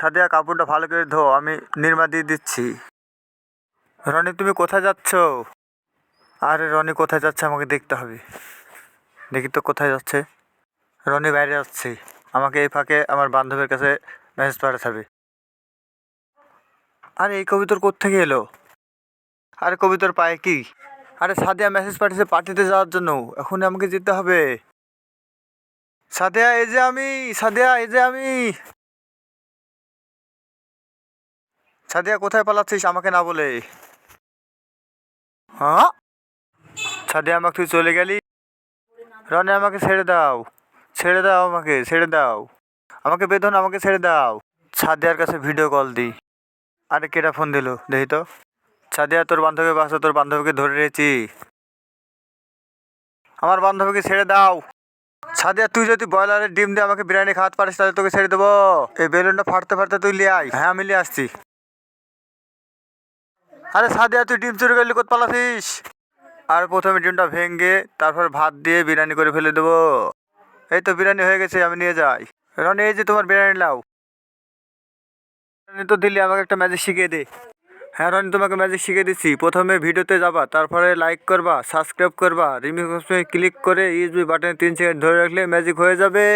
সাদিয়া কাপড়টা ভালো করে ধো, আমি নির্মা দিয়ে দিচ্ছি। রনি তুমি কোথায় যাচ্ছ? আরে রনি কোথায় যাচ্ছে আমাকে দেখতে হবে। দেখি তো কোথায় যাচ্ছে। রনি বাইরে যাচ্ছে, আমাকে এই ফাঁকে আমার বান্ধবীর কাছে মেসেজ পাঠাতে হবে। আরে এই কবিতর কোত্থেকে এলো? আরে কবিতর পায়ে কি? আরে সাদিয়া মেসেজ পাঠিয়েছে পার্টিতে যাওয়ার জন্য, এখনই আমাকে যেতে হবে। সাদিয়া এই যে আমি, সাদিয়া এই যে আমি। সাদিয়া কোথায় পালাচ্ছিস আমাকে না বলে? হ্যাঁ সাদিয়া, আমাকে তুই চলে গেলি। রনি আমাকে ছেড়ে দাও, ছেড়ে দাও, আমাকে ছেড়ে দাও, আমাকে বেঁধো না, আমাকে ছেড়ে দাও। সাদিয়ার কাছে ভিডিও কল দি। আরে কেটা ফোন দিল দেখি তো। সাদিয়া তোর বান্ধবী বাসা, তোর বান্ধবীকে ধরে রেখেছি। আমার বান্ধবীকে ছেড়ে দাও। সাদিয়া তুই যদি ব্রয়লারের ডিম দিয়ে আমাকে বিরিয়ানি খাওয়াতে পারিস তাহলে তোকে ছেড়ে দেবো। এই বেলুনটা ফাটতে ফাটতে তুই লিয়ে আয়। হ্যাঁ আমি লিয়ে আসছি। আরে সাদিয়া তুই ডিম চুরি করলি, কোথ পালাছিস? আর প্রথমে ডিমটা ভেঙে তারপর ভাত দিয়ে বিরিয়ানি করে ফেলে দেবো। এই তো বিরিয়ানি হয়ে গেছে, আমি নিয়ে যাই। রনি এই যে তোমার বিরিয়ানি লাও। রনি তো দিল্লি, আমাকে একটা ম্যাজিক শিখিয়ে দে। হ্যাঁ রনি তোমাকে ম্যাজিক শিখিয়ে দিচ্ছি। প্রথমে ভিডিওতে যাবা, তারপরে লাইক করবা, সাবস্ক্রাইব করবা, রিমিক্স ক্লিক করে ইউএসবি বাটনে 3 সেকেন্ড ধরে রাখলে ম্যাজিক হয়ে যাবে।